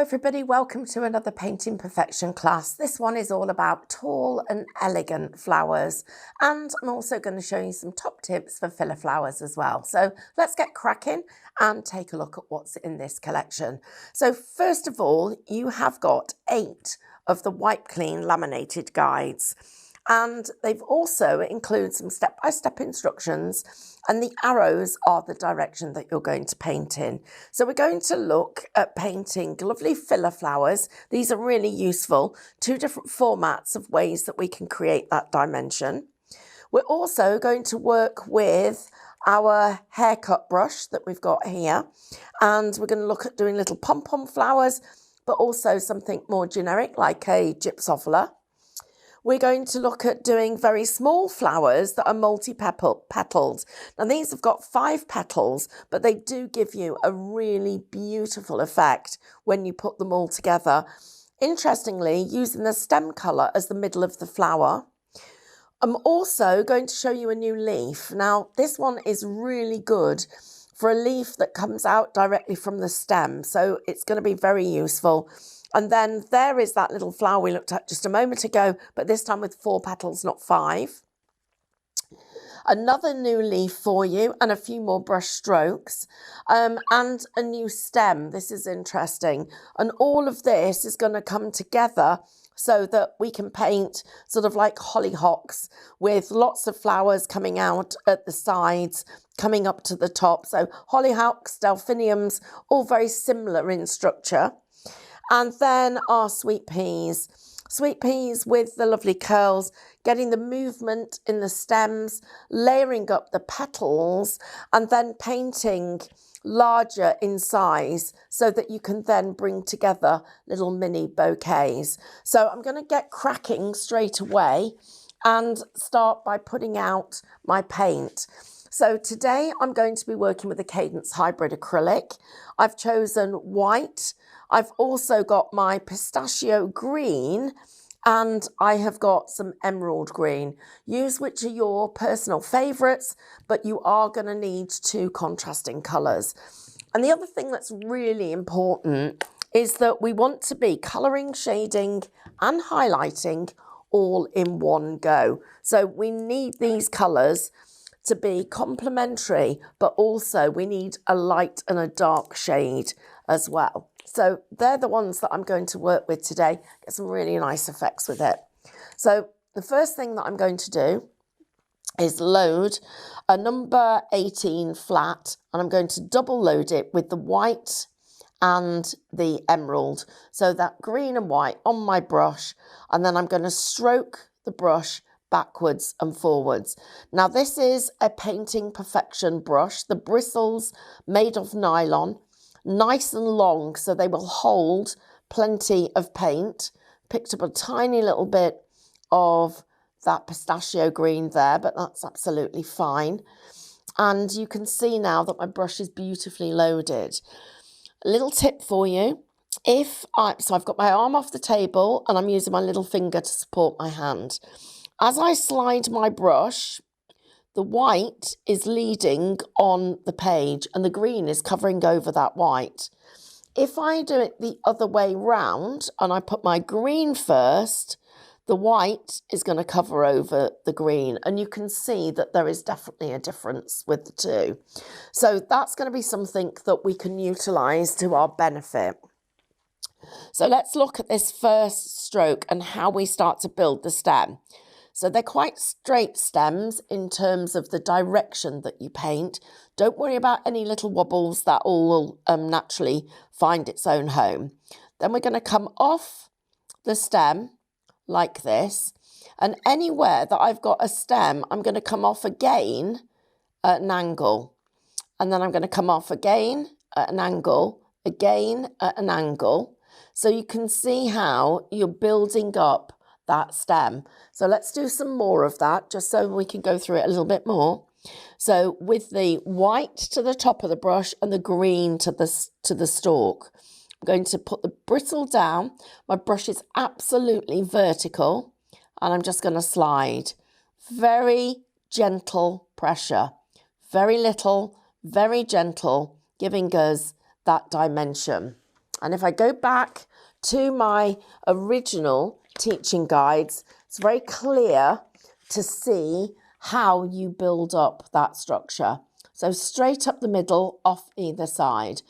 everybody, welcome to another Painting Perfection class. This one is all about tall and elegant flowers, and I'm also going to show you some top tips for filler flowers as well. So let's get cracking and take a look at what's in this collection. So first of all, you have got 8 of the Wipe Clean laminated guides, and they've also include some step-by-step instructions, and the arrows are the direction that you're going to paint in. So we're going to look at painting lovely filler flowers. These are really useful, 2 different formats of ways that we can create that dimension. We're also going to work with our haircut brush that we've got here, and we're going to look at doing little pom-pom flowers, but also something more generic like a gypsophila. We're going to look at doing very small flowers that are multi-petaled. Now these have got 5 petals, but they do give you a really beautiful effect when you put them all together. Interestingly, using the stem colour as the middle of the flower. I'm also going to show you a new leaf. Now this one is really good for a leaf that comes out directly from the stem, so it's going to be very useful. And then there is that little flower we looked at just a moment ago, but this time with 4 petals, not 5. Another new leaf for you and a few more brush strokes, and a new stem. This is interesting. And all of this is going to come together so that we can paint sort of like hollyhocks with lots of flowers coming out at the sides, coming up to the top. So hollyhocks, delphiniums, all very similar in structure. And then our sweet peas with the lovely curls, getting the movement in the stems, layering up the petals, and then painting larger in size so that you can then bring together little mini bouquets. So I'm going to get cracking straight away and start by putting out my paint. So today I'm going to be working with the Cadence Hybrid Acrylic. I've chosen white. I've also got my pistachio green, and I have got some emerald green. Use which are your personal favourites, but you are going to need 2 contrasting colours. And the other thing that's really important is that we want to be colouring, shading and highlighting all in one go. So we need these colours to be complementary, but also we need a light and a dark shade as well. So they're the ones that I'm going to work with today, get some really nice effects with it. So the first thing that I'm going to do is load a number 18 flat, and I'm going to double load it with the white and the emerald. So that green and white on my brush, and then I'm going to stroke the brush backwards and forwards. Now this is a Painting Perfection brush. The bristles made of nylon, nice and long, so they will hold plenty of paint. Picked up a tiny little bit of that pistachio green there, but that's absolutely fine. And you can see now that my brush is beautifully loaded. A little tip for you. So I've got my arm off the table and I'm using my little finger to support my hand. As I slide my brush, the white is leading on the page and the green is covering over that white. If I do it the other way round and I put my green first, the white is going to cover over the green, and you can see that there is definitely a difference with the 2. So that's going to be something that we can utilise to our benefit. So let's look at this first stroke and how we start to build the stem. So they're quite straight stems in terms of the direction that you paint. Don't worry about any little wobbles, that all will naturally find its own home. Then we're going to come off the stem like this, and anywhere that I've got a stem, I'm going to come off again at an angle. And then I'm going to come off again at an angle, again at an angle. So you can see how you're building up that stem. So let's do some more of that just so we can go through it a little bit more. So with the white to the top of the brush and the green to the stalk, I'm going to put the bristle down. My brush is absolutely vertical and I'm just going to slide. Very gentle pressure, very little, very gentle, giving us that dimension. And if I go back to my original teaching guides, it's very clear to see how you build up that structure. So straight up the middle, off either side,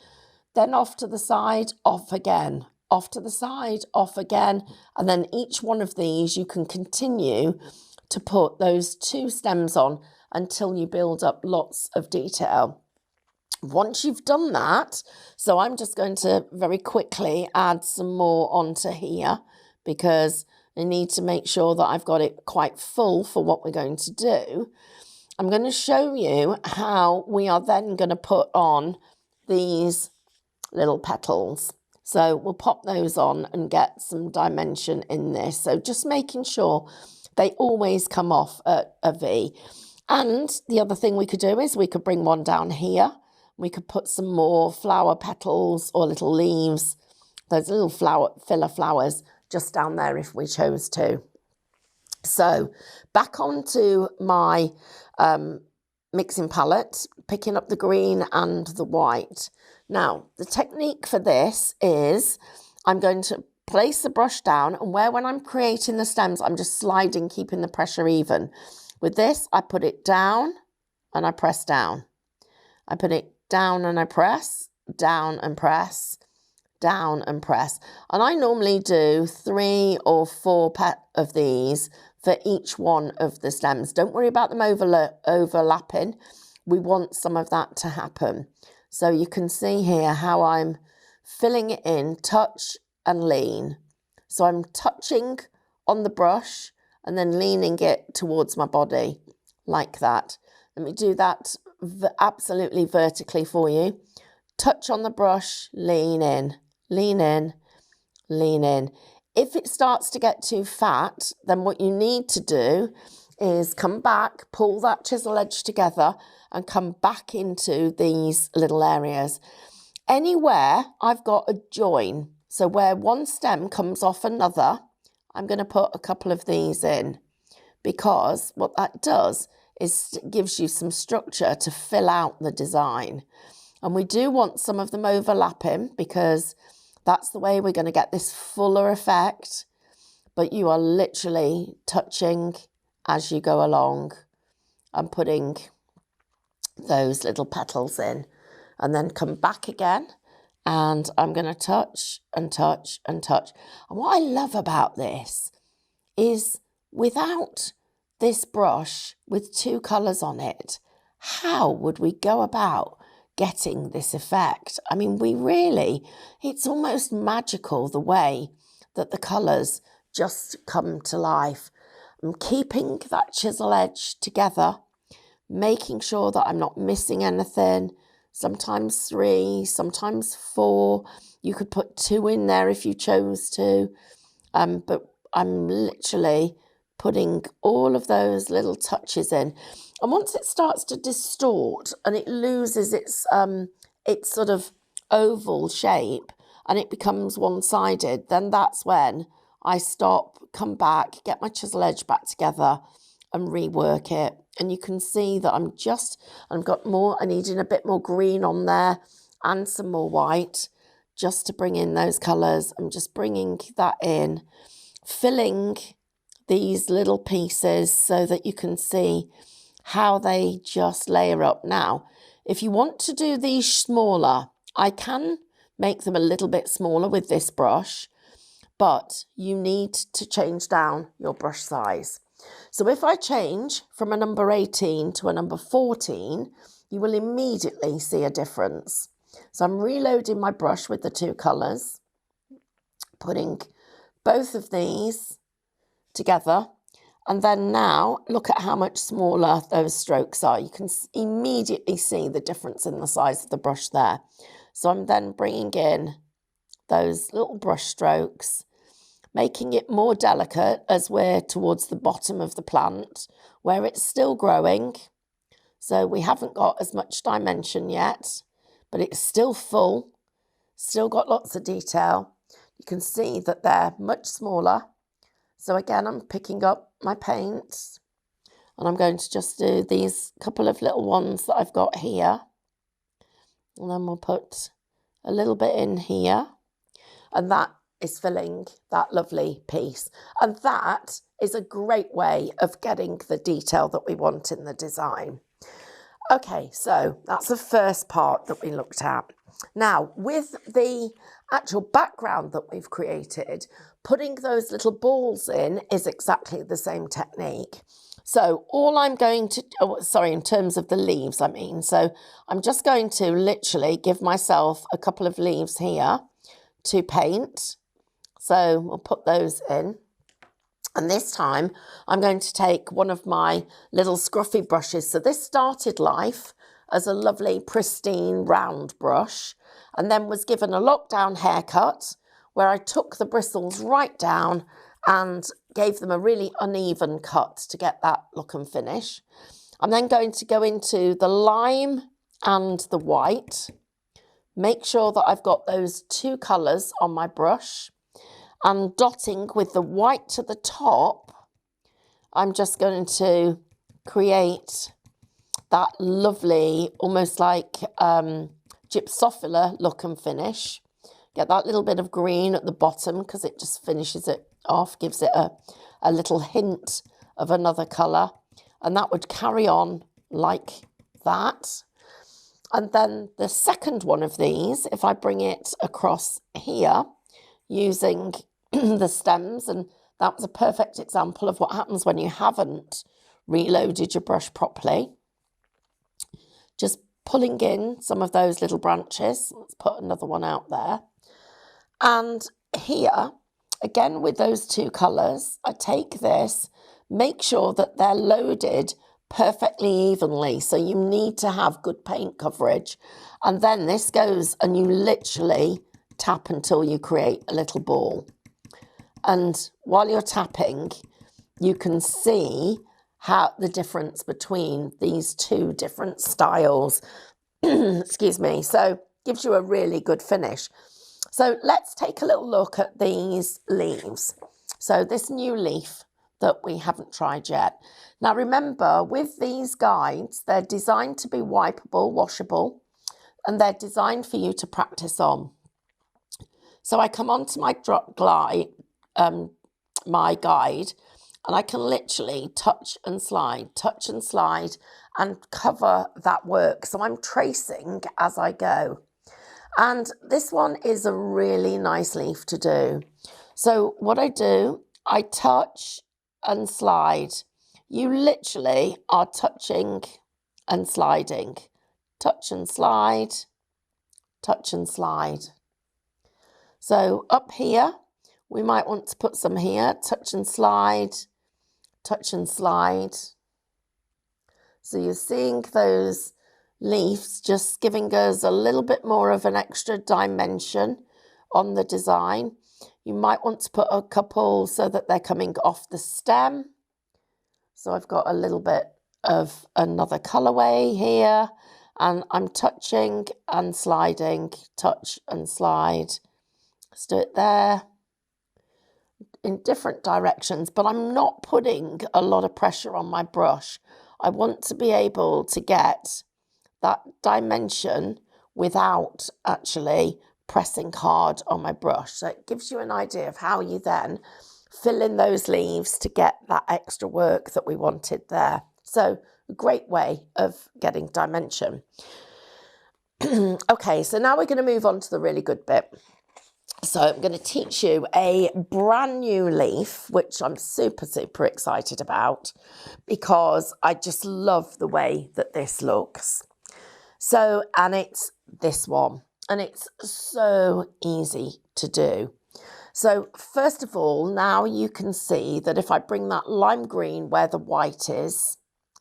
then off to the side, off again, off to the side, off again. And then each one of these, you can continue to put those 2 stems on until you build up lots of detail. Once you've done that, so I'm just going to very quickly add some more onto here because I need to make sure that I've got it quite full for what we're going to do. I'm going to show you how we are then going to put on these little petals. So we'll pop those on and get some dimension in this. So just making sure they always come off at a V. And the other thing we could do is we could bring one down here. We could put some more flower petals or little leaves, those little filler flowers just down there if we chose to. So back onto my mixing palette, picking up the green and the white. Now, the technique for this is I'm going to place the brush down, and when I'm creating the stems, I'm just sliding, keeping the pressure even. With this, I put it down and I press down. I put it down and I press, down and press, down and press. And I normally do 3 or 4 of these for each one of the stems. Don't worry about them overlapping. We want some of that to happen. So you can see here how I'm filling it in, touch and lean. So I'm touching on the brush and then leaning it towards my body like that. Let me do that absolutely vertically for you. Touch on the brush, lean in, lean in, lean in. If it starts to get too fat, then what you need to do is come back, pull that chisel edge together and come back into these little areas. Anywhere I've got a join, so where one stem comes off another, I'm going to put a couple of these in, because what that does is it gives you some structure to fill out the design. And we do want some of them overlapping because that's the way we're going to get this fuller effect. But you are literally touching as you go along and putting those little petals in, and then come back again. And I'm going to touch and touch and touch. And what I love about this is without this brush with 2 colours on it, how would we go about getting this effect? I mean, it's almost magical the way that the colours just come to life. I'm keeping that chisel edge together, making sure that I'm not missing anything. Sometimes 3, sometimes 4. You could put 2 in there if you chose to. But I'm literally putting all of those little touches in. And once it starts to distort and it loses its sort of oval shape and it becomes one-sided, then that's when I stop, come back, get my chisel edge back together and rework it. And you can see that I needed a bit more green on there and some more white just to bring in those colours. I'm just bringing that in, filling these little pieces so that you can see how they just layer up. Now, if you want to do these smaller, I can make them a little bit smaller with this brush, but you need to change down your brush size. So if I change from a number 18 to a number 14, you will immediately see a difference. So I'm reloading my brush with the 2 colours, putting both of these together, and then now look at how much smaller those strokes are. You can immediately see the difference in the size of the brush there. So I'm then bringing in those little brush strokes, making it more delicate as we're towards the bottom of the plant where it's still growing. So we haven't got as much dimension yet, but it's still full, still got lots of detail. You can see that they're much smaller. So again, I'm picking up my paints and I'm going to just do these couple of little ones that I've got here. And then we'll put a little bit in here. And that is filling that lovely piece. And that is a great way of getting the detail that we want in the design. Okay, so that's the first part that we looked at. Now, with the actual background that we've created, putting those little balls in is exactly the same technique. So all I'm going to, in terms of the leaves, I mean, so I'm just going to literally give myself a couple of leaves here to paint. So we'll put those in. And this time I'm going to take one of my little scruffy brushes. So this started life as a lovely, pristine, round brush, and then was given a lockdown haircut where I took the bristles right down and gave them a really uneven cut to get that look and finish. I'm then going to go into the lime and the white. Make sure that I've got those two colours on my brush. And dotting with the white to the top, I'm just going to create that lovely, almost like gypsophila look and finish. Get that little bit of green at the bottom because it just finishes it off, gives it a little hint of another colour. And that would carry on like that. And then the second one of these, if I bring it across here using the stems, and that was a perfect example of what happens when you haven't reloaded your brush properly. Just pulling in some of those little branches. Let's put another one out there. And here, again with those two colours, I take this, make sure that they're loaded perfectly evenly. So you need to have good paint coverage. And then this goes and you literally tap until you create a little ball. And while you're tapping, you can see how the difference between these two different styles, excuse me, so gives you a really good finish. So let's take a little look at these leaves. So this new leaf that we haven't tried yet. Now remember, with these guides, they're designed to be wipeable, washable, and they're designed for you to practice on. So I come onto my my guide, and I can literally touch and slide and cover that work. So I'm tracing as I go. And this one is a really nice leaf to do. So what I do, I touch and slide. You literally are touching and sliding. Touch and slide, touch and slide. So up here, we might want to put some here, touch and slide, touch and slide. So you're seeing those leaves just giving us a little bit more of an extra dimension on the design. You might want to put a couple so that they're coming off the stem. So I've got a little bit of another colourway here, and I'm touching and sliding, touch and slide. Let's do it there in different directions, but I'm not putting a lot of pressure on my brush. I want to be able to get that dimension without actually pressing hard on my brush. So it gives you an idea of how you then fill in those leaves to get that extra work that we wanted there. So a great way of getting dimension. Okay, so now we're going to move on to the really good bit. So I'm going to teach you a brand new leaf, which I'm super, super excited about because I just love the way that this looks. So, and it's this one, and it's so easy to do. So first of all, now you can see that if I bring that lime green where the white is,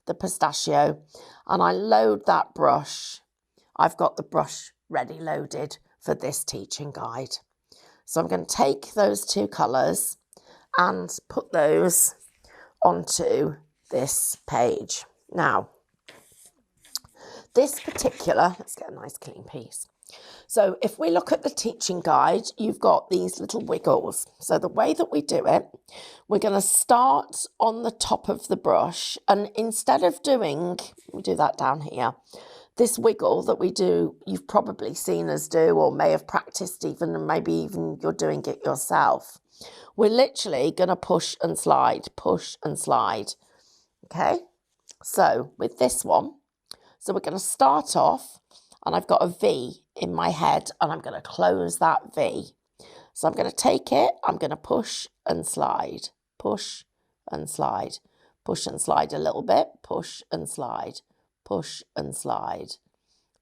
the pistachio, and I load that brush, I've got the brush ready loaded for this teaching guide. So I'm going to take those two colours and put those onto this page. Now, this particular, let's get a nice clean piece. So if we look at the teaching guide, you've got these little wiggles. So the way that we do it, we're going to start on the top of the brush. And instead of doing, we do that down here. This wiggle that we do, you've probably seen us do or may have practiced even, and maybe even you're doing it yourself. We're literally going to push and slide, okay? So with this one, so we're going to start off, and I've got a V in my head, and I'm going to close that V. So I'm going to take it, I'm going to push and slide, push and slide, push and slide a little bit, push and slide, push and slide,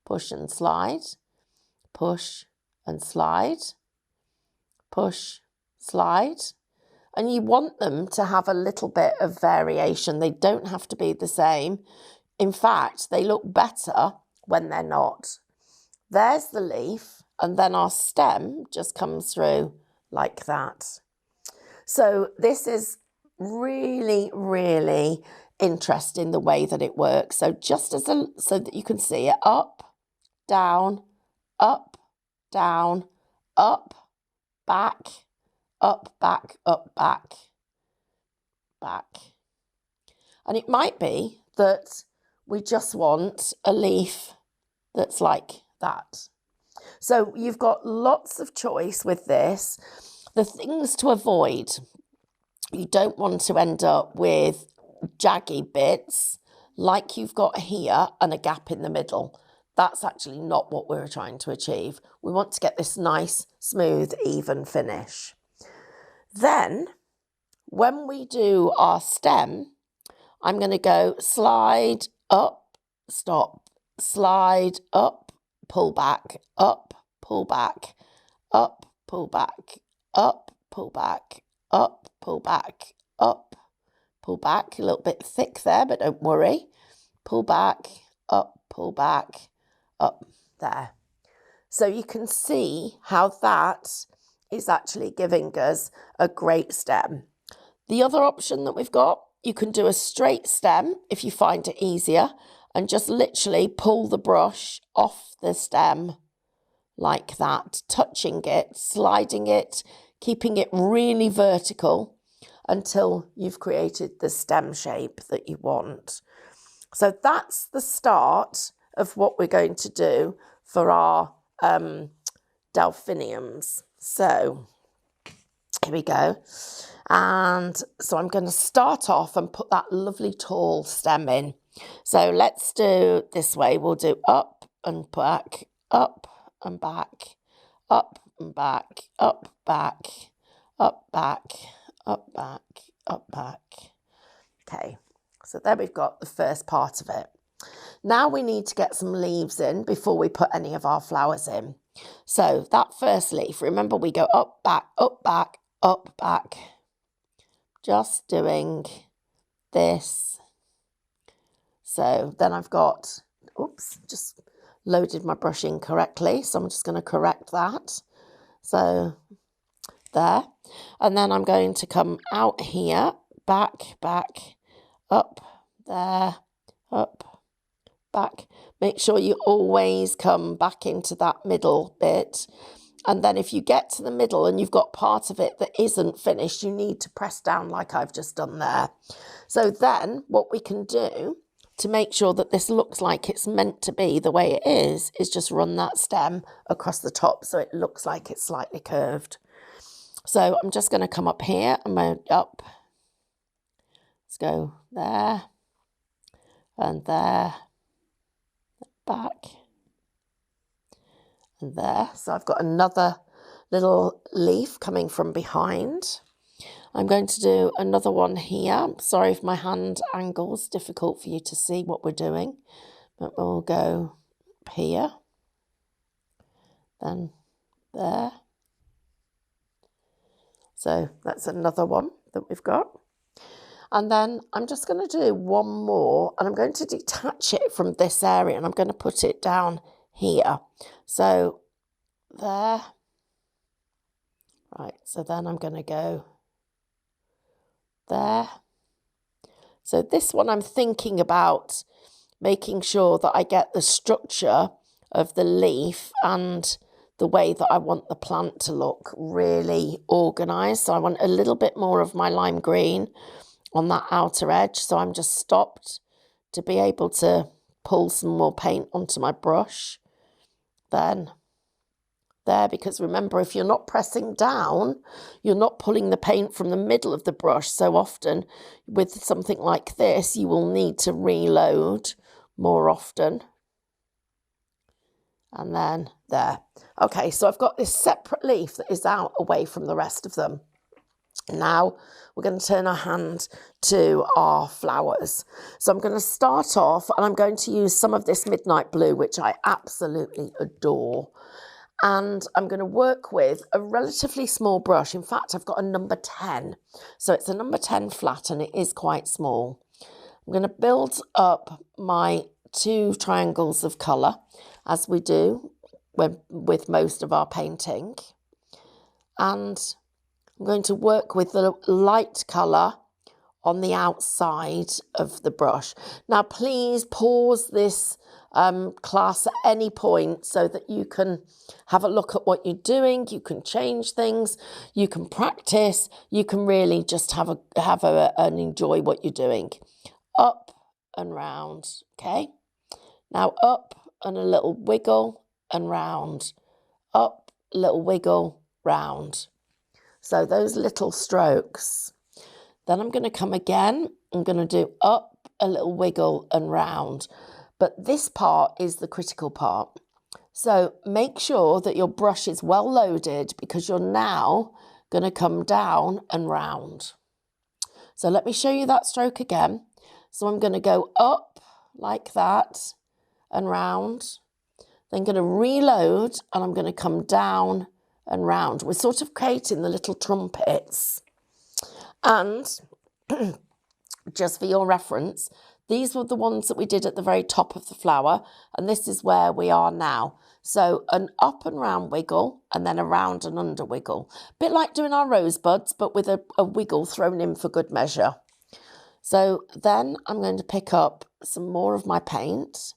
push and slide, push and slide, push, slide. And you want them to have a little bit of variation. They don't have to be the same. In fact, they look better when they're not. There's the leaf, and then our stem just comes through like that. So this is really, really interesting the way that it works. So just as so that you can see it, up, down, up, down, up, back, up, back, up, back, back. And it might be that we just want a leaf that's like that. So you've got lots of choice with this. The things to avoid, you don't want to end up with jaggy bits like you've got here and a gap in the middle. That's actually not what we're trying to achieve. We want to get this nice, smooth, even finish. Then, when we do our stem, I'm going to go slide, up, stop, slide, up, pull back, up, pull back, up, pull back, up, pull back, up, pull back, up, pull back. A little bit thick there, but don't worry. Pull back, up, up, there. So you can see how that is actually giving us a great stem. The other option that we've got, you can do a straight stem if you find it easier, and just literally pull the brush off the stem like that, touching it, sliding it, keeping it really vertical until you've created the stem shape that you want. So that's the start of what we're going to do for our delphiniums. So here we go. And so I'm going to start off and put that lovely tall stem in. So let's do this way. We'll do up and back, up and back, up and back, up, back, up, back, up, back, up, back. Okay, so there we've got the first part of it. Now we need to get some leaves in before we put any of our flowers in. So that first leaf, remember we go up, back, up, back, up, back. Just doing this. So then I've got, oops, just loaded my brush incorrectly. So I'm just going to correct that. So there. And then I'm going to come out here, back, back, up, there, up, back. Make sure you always come back into that middle bit. And then if you get to the middle and you've got part of it that isn't finished, you need to press down like I've just done there. So then what we can do to make sure that this looks like it's meant to be the way it is just run that stem across the top so it looks like it's slightly curved. So I'm just going to come up here and go up. Let's go there and there, back and there. So I've got another little leaf coming from behind. I'm going to do another one here. I'm sorry if my hand angle is difficult for you to see what we're doing, but we'll go up here, then there. So that's another one that we've got. And then I'm just going to do one more, and I'm going to detach it from this area, and I'm going to put it down here. So there. Right, so then I'm going to go there. So this one I'm thinking about making sure that I get the structure of the leaf and the way that I want the plant to look really organised. So I want a little bit more of my lime green on that outer edge. So I'm just stopped to be able to pull some more paint onto my brush. Then there, because remember, if you're not pressing down, you're not pulling the paint from the middle of the brush. So often with something like this, you will need to reload more often. And then there. Okay, so I've got this separate leaf that is out away from the rest of them. Now we're going to turn our hand to our flowers. So I'm going to start off and I'm going to use some of this Midnight Blue, which I absolutely adore. And I'm going to work with a relatively small brush. In fact, I've got a number 10. So it's a number 10 flat and it is quite small. I'm going to build up my 2 triangles of colour, as we do with most of our painting. And I'm going to work with the light colour on the outside of the brush. Now, please pause this class at any point so that you can have a look at what you're doing. You can change things, you can practice, you can really just and enjoy what you're doing. Up and round, okay? Now up and a little wiggle and round. Up, little wiggle, round. So those little strokes. Then I'm going to come again. I'm going to do up, a little wiggle and round. But this part is the critical part. So make sure that your brush is well loaded because you're now going to come down and round. So let me show you that stroke again. So I'm going to go up like that and round. Then going to reload and I'm going to come down and round. We're sort of creating the little trumpets. And just for your reference, these were the ones that we did at the very top of the flower, and this is where we are now. So an up and round wiggle, and then a round and under wiggle. A bit like doing our rosebuds, but with a wiggle thrown in for good measure. So then I'm going to pick up some more of my paint,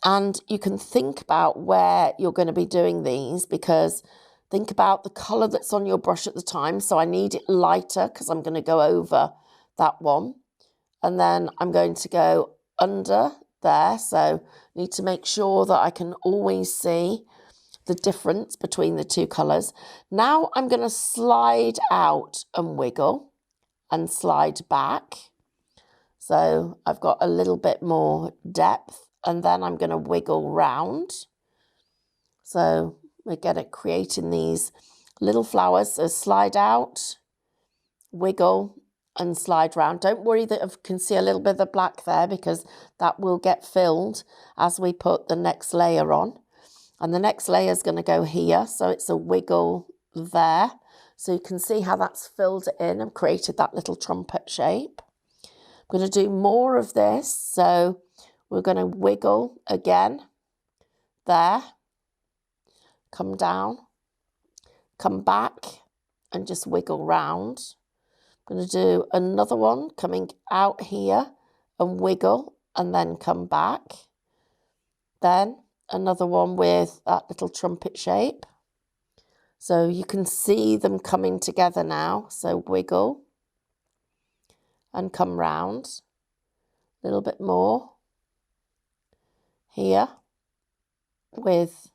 and you can think about where you're going to be doing these, because think about the colour that's on your brush at the time. So I need it lighter because I'm going to go over that one. And then I'm going to go under there. So need to make sure that I can always see the difference between the 2 colours. Now I'm going to slide out and wiggle and slide back. So I've got a little bit more depth, and then I'm going to wiggle round. So we get it creating these little flowers. So slide out, wiggle, and slide round. Don't worry that I can see a little bit of the black there, because that will get filled as we put the next layer on. And the next layer is going to go here. So it's a wiggle there. So you can see how that's filled it in and created that little trumpet shape. I'm going to do more of this. So we're going to wiggle again there. Come down, come back, and just wiggle round. I'm going to do another one coming out here and wiggle and then come back. Then another one with that little trumpet shape. So you can see them coming together now. So wiggle and come round. A little bit more here with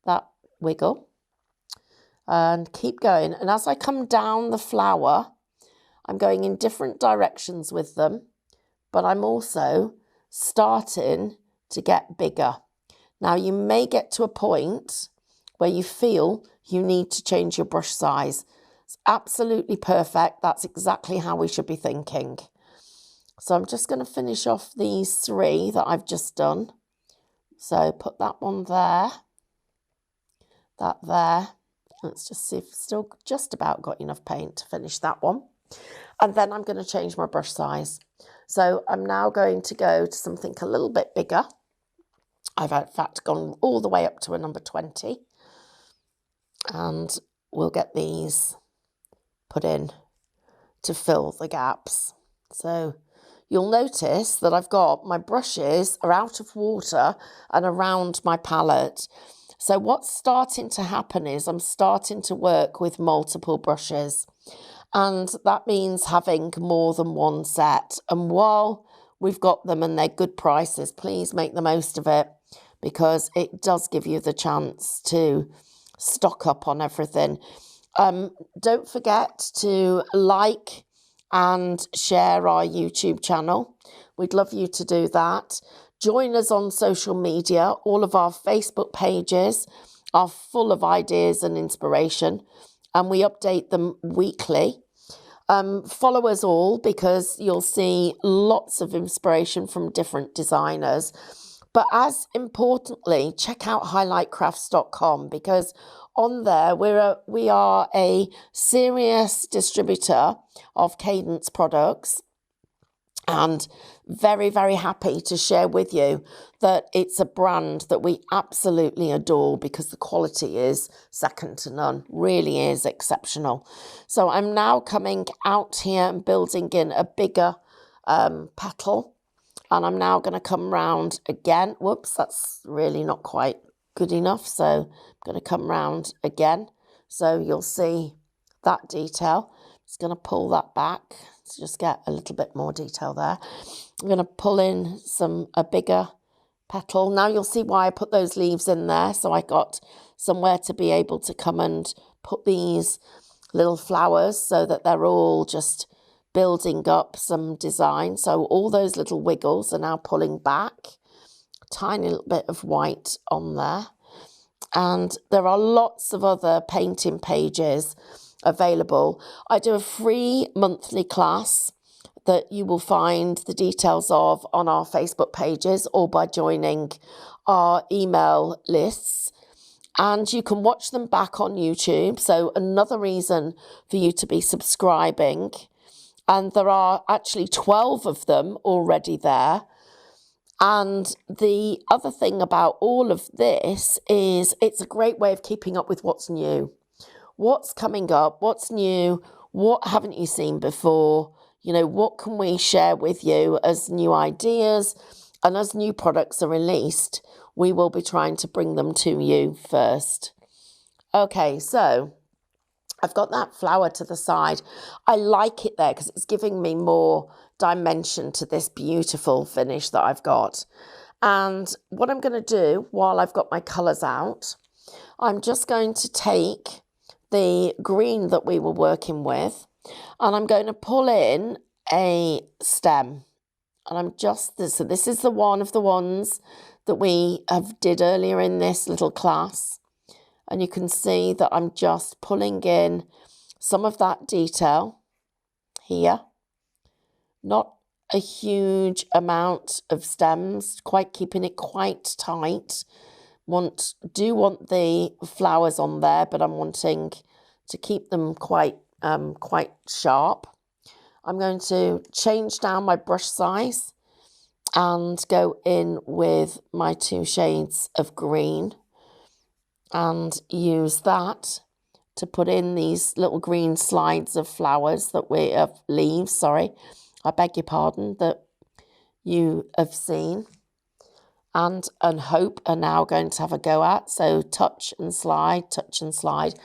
that wiggle, and keep going. And as I come down the flower, I'm going in different directions with them, but I'm also starting to get bigger. Now you may get to a point where you feel you need to change your brush size. It's absolutely perfect. That's exactly how we should be thinking. So I'm just going to finish off these 3 that I've just done. So put that one there. That there. Let's just see if I've still just about got enough paint to finish that one. And then I'm going to change my brush size. So I'm now going to go to something a little bit bigger. I've in fact gone all the way up to a number 20. And we'll get these put in to fill the gaps. So you'll notice that I've got my brushes are out of water and around my palette. So what's starting to happen is I'm starting to work with multiple brushes, and that means having more than one set. And while we've got them and they're good prices, please make the most of it, because it does give you the chance to stock up on everything. Don't forget to like and share our YouTube channel. We'd love you to do that. Join us on social media. All of our Facebook pages are full of ideas and inspiration, and we update them weekly. Follow us all, because you'll see lots of inspiration from different designers. But as importantly, check out highlightcrafts.com, because on there we are a serious distributor of Cadence products, and very, very happy to share with you that it's a brand that we absolutely adore, because the quality is second to none, really is exceptional. So I'm now coming out here and building in a bigger petal, and I'm now going to come round again. Whoops, that's really not quite good enough, so I'm going to come round again, so you'll see that detail. Just going to pull that back to just get a little bit more detail there. I'm going to pull in a bigger petal. Now you'll see why I put those leaves in there, so I got somewhere to be able to come and put these little flowers, so that they're all just building up some design. So all those little wiggles are now pulling back. Tiny little bit of white on there. And there are lots of other painting pages available. I do a free monthly class that you will find the details of on our Facebook pages, or by joining our email lists. And you can watch them back on YouTube. So another reason for you to be subscribing. And there are actually 12 of them already there. And the other thing about all of this is it's a great way of keeping up with what's new. What's coming up, what's new, what haven't you seen before? You know, what can we share with you as new ideas? And as new products are released, we will be trying to bring them to you first. Okay, so I've got that flower to the side. I like it there because it's giving me more dimension to this beautiful finish that I've got. And what I'm going to do while I've got my colours out, I'm just going to take the green that we were working with, and I'm going to pull in a stem. And I'm just, so this is one of the ones that we have did earlier in this little class. And you can see that I'm just pulling in some of that detail here. Not a huge amount of stems, keeping it quite tight. Do want the flowers on there, but I'm wanting to keep them quite sharp. I'm going to change down my brush size and go in with my 2 shades of green and use that to put in these little green slides of flowers leaves, sorry. I beg your pardon, that you have seen and hope are now going to have a go at. So touch and slide, touch and slide.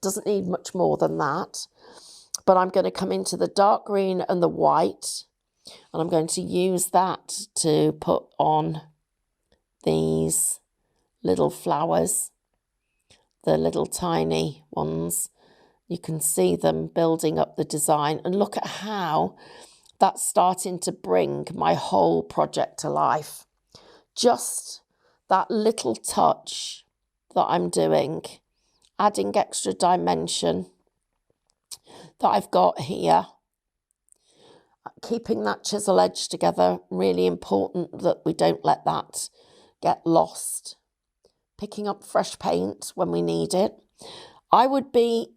Doesn't need much more than that. But I'm going to come into the dark green and the white, and I'm going to use that to put on these little flowers, the little tiny ones. You can see them building up the design, and look at how that's starting to bring my whole project to life. Just that little touch that I'm doing, adding extra dimension that I've got here. Keeping that chisel edge together, really important that we don't let that get lost. Picking up fresh paint when we need it. I would be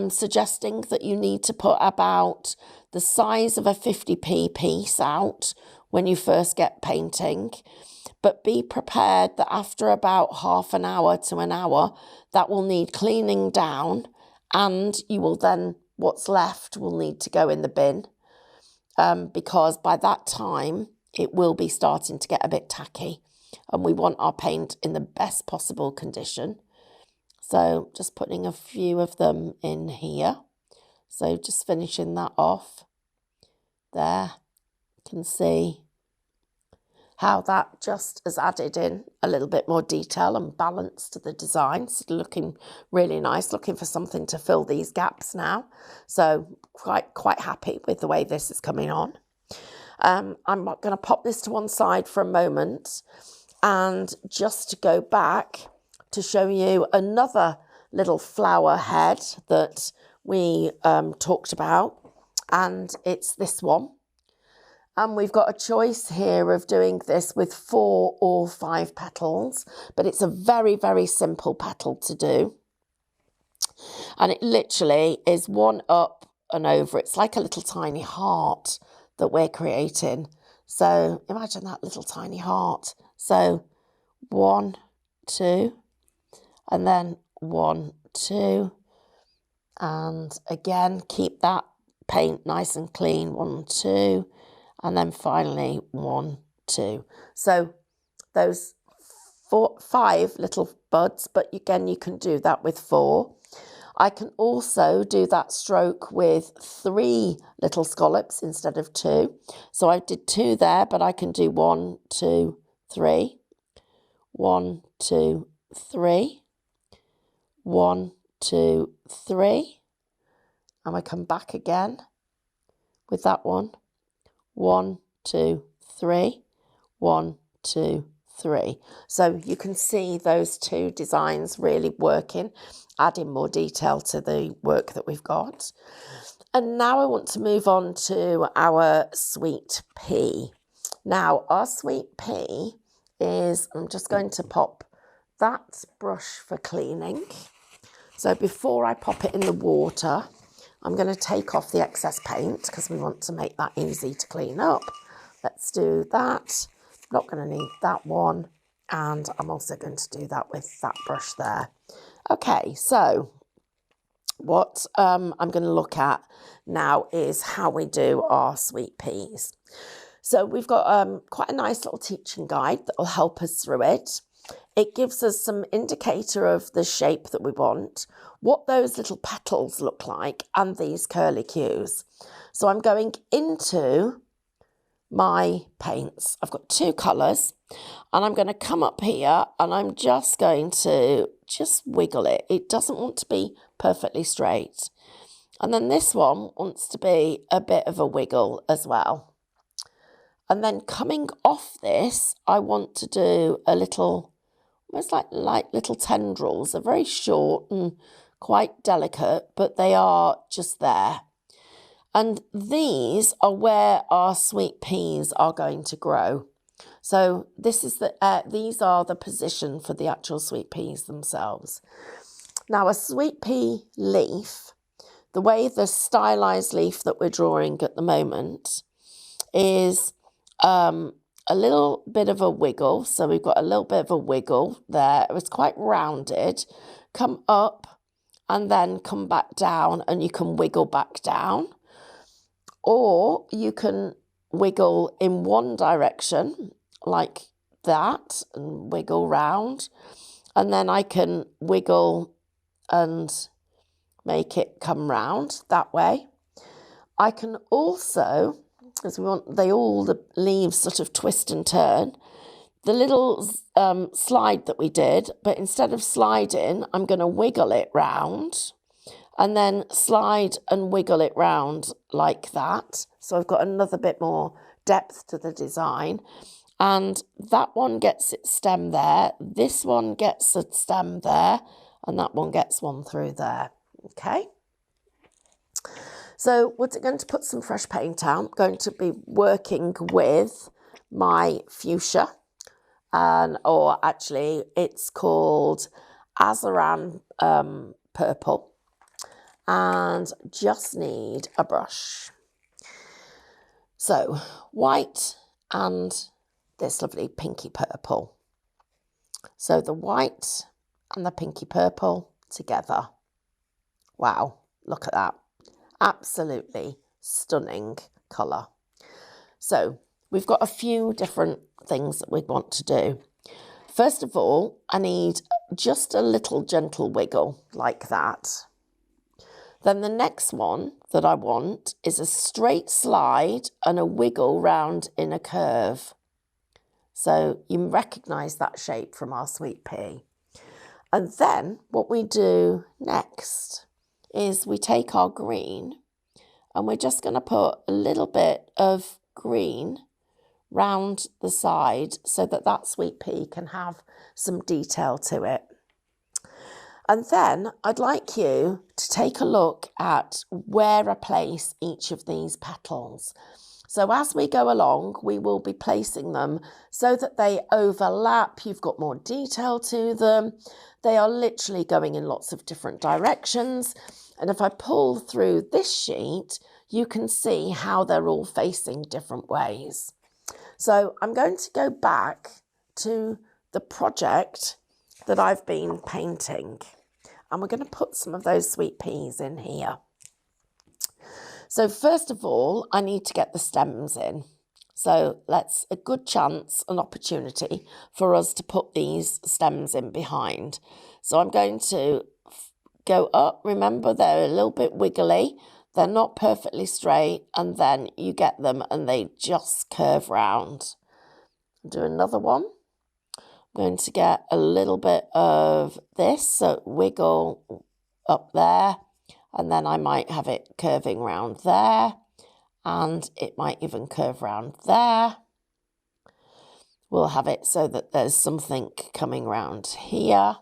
suggesting that you need to put about the size of a 50p piece out when you first get painting. But be prepared that after about half an hour to an hour, that will need cleaning down, and you will then, what's left will need to go in the bin, because by that time it will be starting to get a bit tacky, and we want our paint in the best possible condition. So just putting a few of them in here. So just finishing that off there. You can see how that just has added in a little bit more detail and balance to the design. So looking really nice, looking for something to fill these gaps now. So quite happy with the way this is coming on. I'm going to pop this to one side for a moment and just to go back to show you another little flower head that we talked about, and it's this one. And we've got a choice here of doing this with 4 or 5 petals, but it's a very, very simple petal to do. And it literally is one up and over. It's like a little tiny heart that we're creating. So imagine that little tiny heart. So 1, 2, and then 1, 2. And again, keep that paint nice and clean. 1, 2. And then finally 1, 2. So those 5 little buds, but again, you can do that with 4. I can also do that stroke with 3 little scallops instead of 2. So I did 2 there, but I can do 1, 2, 3. 1, 2, 3. 1, 2, 3. And I come back again with that one. 1, 2, 3. 1, 2, 3. So you can see those 2 designs really working, adding more detail to the work that we've got. And now I want to move on to our sweet pea. Now our sweet pea is, I'm just going to pop that brush for cleaning. So before I pop it in the water, I'm going to take off the excess paint because we want to make that easy to clean up. Let's do that. Not going to need that one. And I'm also going to do that with that brush there. Okay, so what I'm going to look at now is how we do our sweet peas. So we've got quite a nice little teaching guide that will help us through it. It gives us some indicator of the shape that we want, what those little petals look like, and these curlicues. So I'm going into my paints. I've got 2 colours, and I'm going to come up here and I'm just going to wiggle it. It doesn't want to be perfectly straight. And then this one wants to be a bit of a wiggle as well. And then coming off this, I want to do a little, almost like little tendrils. They're very short and quite delicate, but they are just there. And these are where our sweet peas are going to grow. So this is these are the position for the actual sweet peas themselves. Now a sweet pea leaf, the way the stylized leaf that we're drawing at the moment is a little bit of a wiggle. So we've got a little bit of a wiggle there. It was quite rounded. Come up and then come back down, and you can wiggle back down. Or you can wiggle in one direction like that and wiggle round. And then I can wiggle and make it come round that way. I can also, as we want the leaves sort of twist and turn, the little slide that we did, but instead of sliding, I'm going to wiggle it round and then slide and wiggle it round like that. So I've got another bit more depth to the design. And that one gets its stem there, this one gets a stem there, and that one gets one through there. Okay. So we're going to put some fresh paint out. I'm going to be working with my fuchsia, or actually it's called Azaran Purple, and just need a brush. So white and this lovely pinky purple. So the white and the pinky purple together. Wow, look at that. Absolutely stunning colour. So we've got a few different things that we want to do. First of all, I need just a little gentle wiggle like that. Then the next one that I want is a straight slide and a wiggle round in a curve. So you recognise that shape from our sweet pea. And then what we do next is we take our green and we're just going to put a little bit of green round the side so that that sweet pea can have some detail to it. And then I'd like you to take a look at where I place each of these petals. So as we go along, we will be placing them so that they overlap. You've got more detail to them. They are literally going in lots of different directions. And if I pull through this sheet, you can see how they're all facing different ways. So I'm going to go back to the project that I've been painting. And we're going to put some of those sweet peas in here. So first of all, I need to get the stems in. So let's a good chance, an opportunity for us to put these stems in behind. So I'm going to go up. Remember, they're a little bit wiggly. They're not perfectly straight. And then you get them and they just curve round. Do another one. I'm going to get a little bit of this. So wiggle up there. And then I might have it curving round there. And it might even curve round there. We'll have it so that there's something coming round here.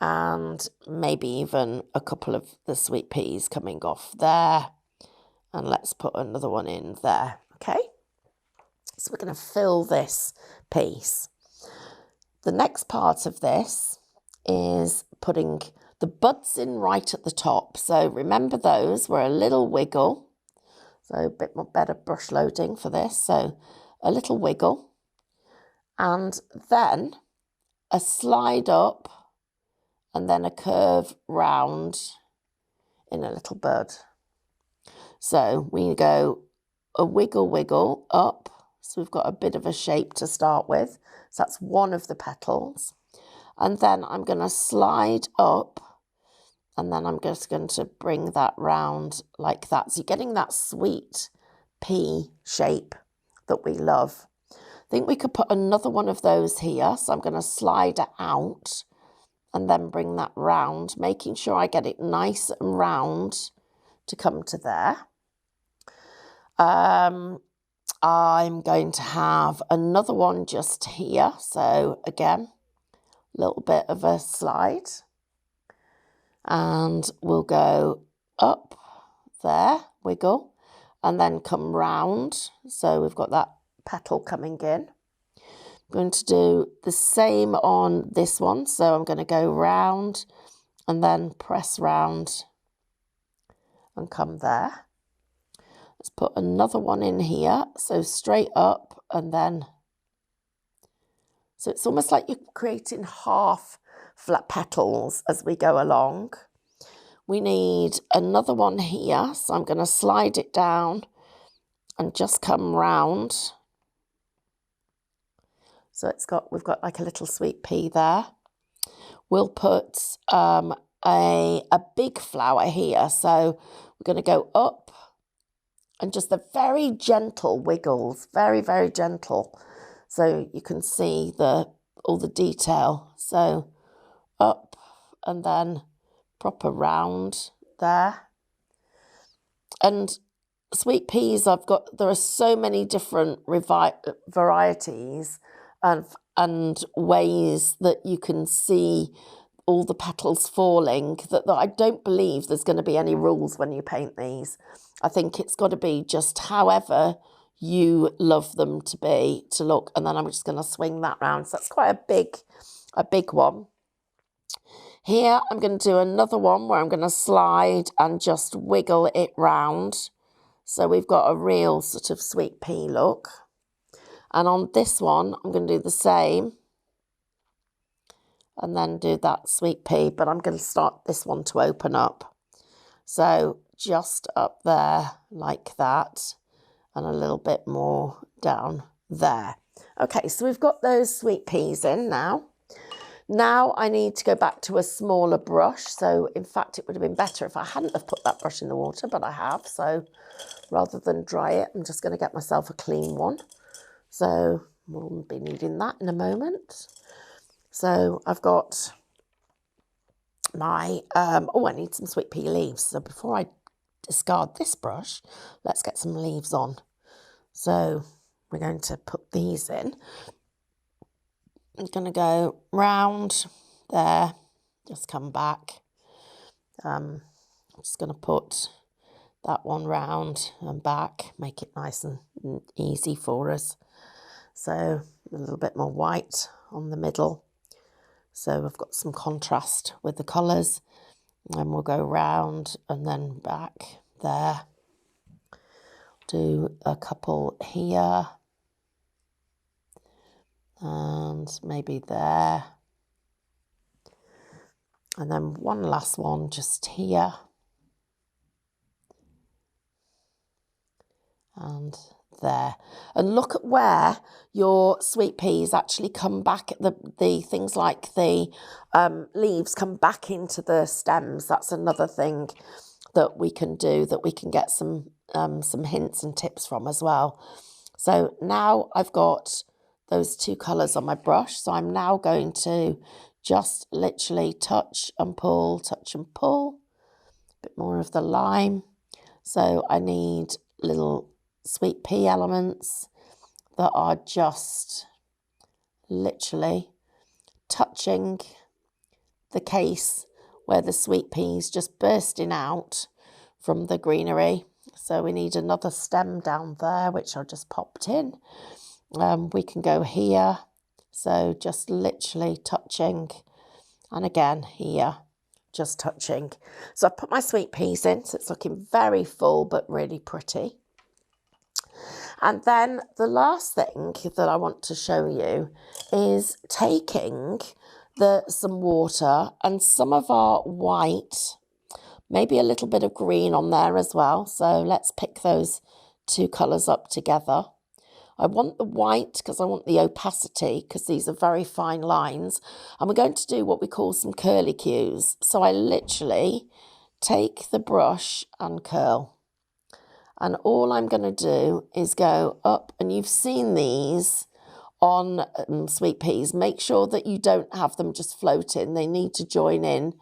And maybe even a couple of the sweet peas coming off there. And let's put another one in there, okay? So we're going to fill this piece. The next part of this is putting the buds in right at the top. So remember those were a little wiggle. So a bit more better brush loading for this. So a little wiggle. And then a slide up and then a curve round in a little bud. So we go a wiggle, wiggle up. So we've got a bit of a shape to start with. So that's one of the petals. And then I'm going to slide up and then I'm just going to bring that round like that. So you're getting that sweet pea shape that we love. I think we could put another one of those here. So I'm going to slide it out and then bring that round, making sure I get it nice and round to come to there. I'm going to have another one just here. So again, a little bit of a slide. And we'll go up there, wiggle, and then come round. So we've got that petal coming in. I'm going to do the same on this one. So I'm going to go round and then press round and come there. Let's put another one in here. So straight up and then. So it's almost like you're creating half flat petals as we go along. We need another one here. So I'm going to slide it down and just come round. So we've got like a little sweet pea there. We'll put a big flower here. So we're going to go up and just the very gentle wiggles, very, very gentle. So you can see all the detail. So up and then proper round there. And sweet peas, there are so many different varieties and ways that you can see all the petals falling, that I don't believe there's going to be any rules when you paint these. I think it's got to be just however you love them to look. And then I'm just going to swing that round. So that's quite a big one. Here I'm going to do another one where I'm going to slide and just wiggle it round. So we've got a real sort of sweet pea look. And on this one, I'm going to do the same. And then do that sweet pea. But I'm going to start this one to open up. So just up there like that. And a little bit more down there. Okay, so we've got those sweet peas in now. Now I need to go back to a smaller brush. So in fact, it would have been better if I hadn't have put that brush in the water, but I have. So rather than dry it, I'm just going to get myself a clean one. So We'll be needing that in a moment. So I've got my, oh, I need some sweet pea leaves. So before I discard this brush, let's get some leaves on. So we're going to put these in. I'm going to go round there, just come back. I'm just going to put that one round and back, make it nice and easy for us. So a little bit more white on the middle. So I've got some contrast with the colours, and we'll go round and then back there. Do a couple here and maybe there. And then one last one just here. And there. And look at where your sweet peas actually come back, the things like the leaves come back into the stems. That's another thing that we can do, that we can get some hints and tips from as well. So now I've got those two colours on my brush, so I'm now going to just literally touch and pull, a bit more of the lime. So I need little sweet pea elements that are just literally touching the case where the sweet peas just bursting out from the greenery. So we need another stem down there, which I just popped in. We can go here, so just literally touching, and again here, just touching. So I put my sweet peas in, so it's looking very full but really pretty. And then the last thing that I want to show you is taking some water and some of our white, maybe a little bit of green on there as well. So let's pick those two colours up together. I want the white because I want the opacity, because these are very fine lines. And we're going to do what we call some curly cues. So I literally take the brush and curl. And all I'm going to do is go up, and you've seen these on sweet peas. Make sure that you don't have them just floating. They need to join in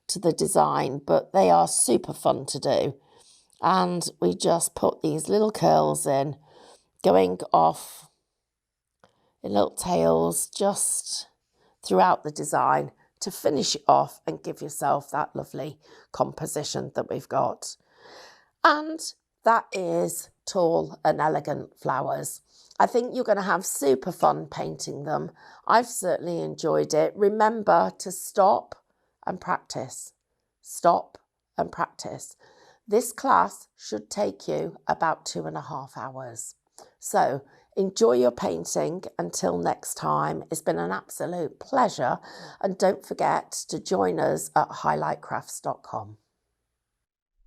to the design, but they are super fun to do. And we just put these little curls in, going off in little tails just throughout the design to finish it off and give yourself that lovely composition that we've got. And that is Tall and Elegant Flowers. I think you're going to have super fun painting them. I've certainly enjoyed it. Remember to stop and practice. Stop and practice. This class should take you about 2.5 hours. So enjoy your painting. Until next time, it's been an absolute pleasure. And don't forget to join us at highlightcrafts.com.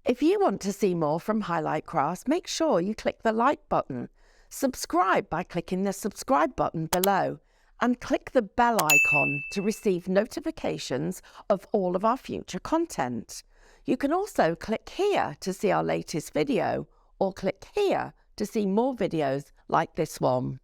If you want to see more from Highlight Crafts, make sure you click the like button, subscribe by clicking the subscribe button below, and click the bell icon to receive notifications of all of our future content. You can also click here to see our latest video, or click here to see more videos like this one.